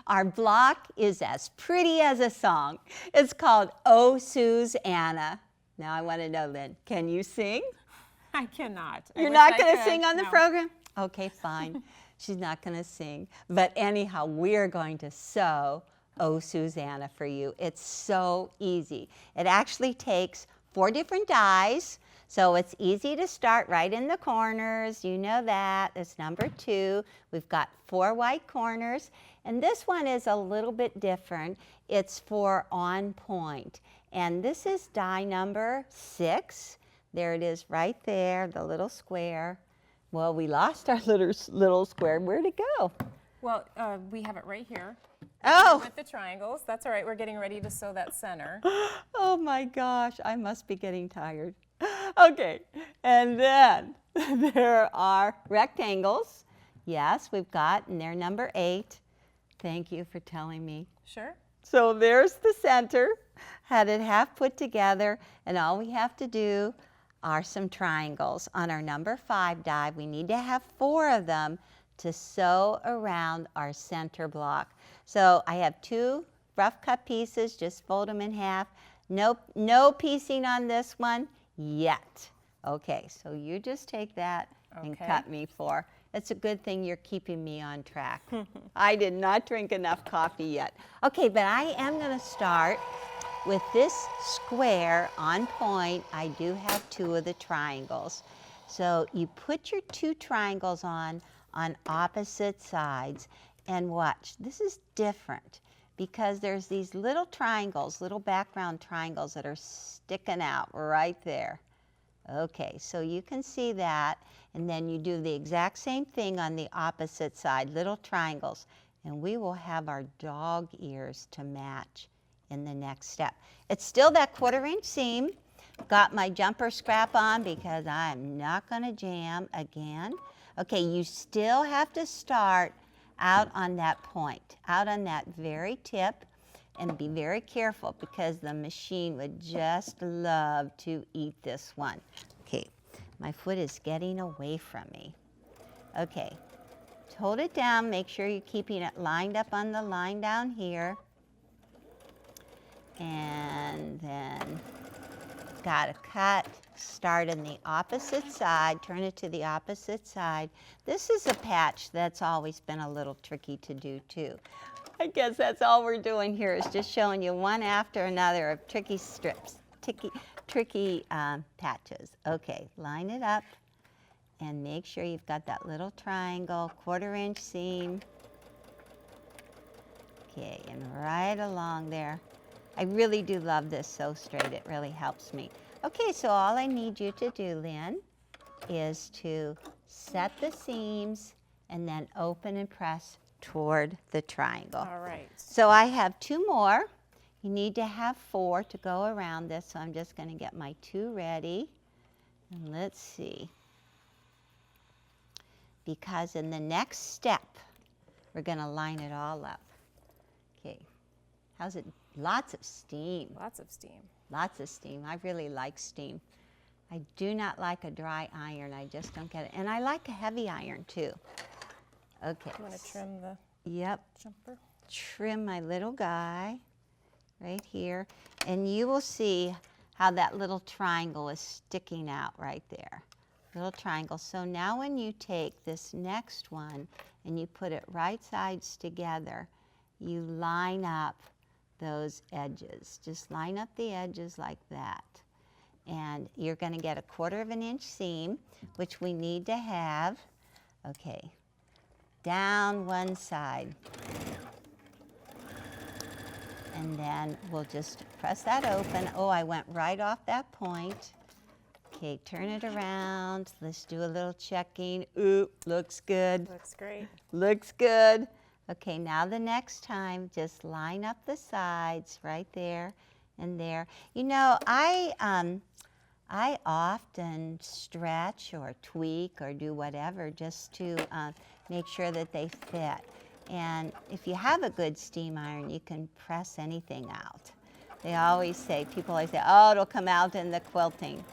Our block is as pretty as a song. It's called Oh, Susannah. Now I want to know, Lynn, can you sing? I cannot. You're not going to sing on the program? Okay, fine. She's not going to sing. But anyhow, we're going to sew Oh, Susannah for you. It's so easy. It actually takes 4 different dies. So it's easy to start right in the corners. You know that. It's number 2. We've got 4 white corners. And this one is a little bit different. It's for on point. And this is die number 6. There it is right there, the little square. Well, we lost our little square. Where'd it go? Well, we have it right here. Oh! With the triangles. That's all right. We're getting ready to sew that center. Oh my gosh, I must be getting tired. Okay, and then there are rectangles. Yes, we've got, and they're number 8. Thank you for telling me. Sure. So there's the center, had it half put together, and all we have to do are some triangles. On our number 5 die, we need to have 4 of them to sew around our center block. So I have 2 rough cut pieces, just fold them in half. No piecing on this one yet. Okay, so you just take that and cut me 4. It's a good thing you're keeping me on track. I did not drink enough coffee yet. Okay, but I am going to start with this square on point. I do have 2 of the triangles. So you put your 2 triangles on opposite sides, and watch. This is different because there's these little triangles, little background triangles that are sticking out right there. Okay, so you can see that, and then you do the exact same thing on the opposite side, little triangles, and we will have our dog ears to match in the next step. It's still that 1/4 inch seam. Got my jumper scrap on because I'm not going to jam again. Okay, you still have to start out on that point, out on that very tip, and be very careful because the machine would just love to eat this one. Okay, my foot is getting away from me. Okay, hold it down, make sure you're keeping it lined up on the line down here. And then got to cut, start on the opposite side, turn it to the opposite side. This is a patch that's always been a little tricky to do too. I guess that's all we're doing here is just showing you one after another of tricky strips, tricky patches. Okay, line it up and make sure you've got that little triangle, 1/4 inch seam. Okay, and right along there. I really do love this sew straight. It really helps me. Okay, so all I need you to do, Lynn, is to set the seams and then open and press toward the triangle. All right. So I have 2 more. You need to have 4 to go around this, so I'm just going to get my 2 ready. And let's see. Because in the next step, we're going to line it all up. Okay. How's it? Lots of steam. Lots of steam. Lots of steam. I really like steam. I do not like a dry iron. I just don't get it. And I like a heavy iron too. Okay. You want to trim the jumper? Trim my little guy right here. And you will see how that little triangle is sticking out right there. Little triangle. So now when you take this next one and you put it right sides together, you line up those edges. Just line up the edges like that. And you're going to get a 1/4 inch seam, which we need to have. Okay, down one side. And then we'll just press that open. Oh, I went right off that point. Okay, turn it around. Let's do a little checking. Ooh, looks good. Looks great. Looks good. Okay, now the next time, just line up the sides right there and there. You know, I often stretch or tweak or do whatever just to make sure that they fit. And if you have a good steam iron, you can press anything out. They always say, people always say, oh, it'll come out in the quilting.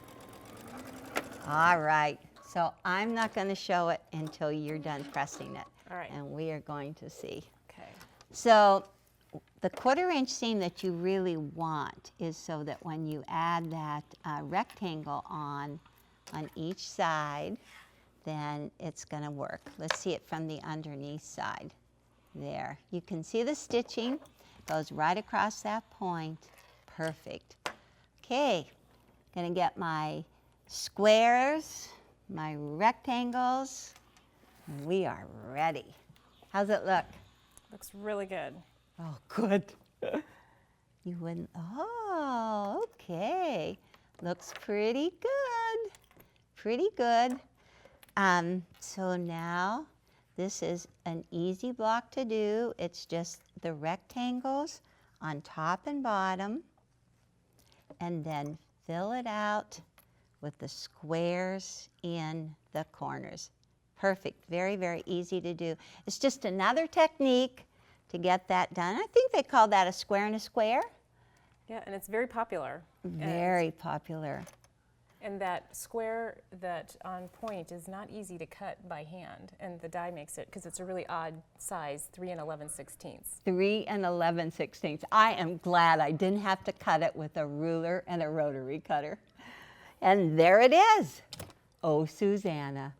All right, so I'm not going to show it until you're done pressing it. All right. And we are going to see. Okay. So the 1/4 inch seam that you really want is so that when you add that rectangle on each side, then it's going to work. Let's see it from the underneath side. There. You can see the stitching goes right across that point. Perfect. Okay, going to get my squares, my rectangles. We are ready. How's it look? Looks really good. Oh, good. You wouldn't, oh, okay. Looks pretty good. Pretty good. So now this is an easy block to do. It's just the rectangles on top and bottom, and then fill it out with the squares in the corners. Perfect. Very, very easy to do. It's just another technique to get that done. I think they call that a square and a square. Yeah, and it's very popular. Very popular. And that square that on point is not easy to cut by hand, and the die makes it, because it's a really odd size, 3 11/16. 3 11/16. I am glad I didn't have to cut it with a ruler and a rotary cutter. And there it is. Oh, Susannah.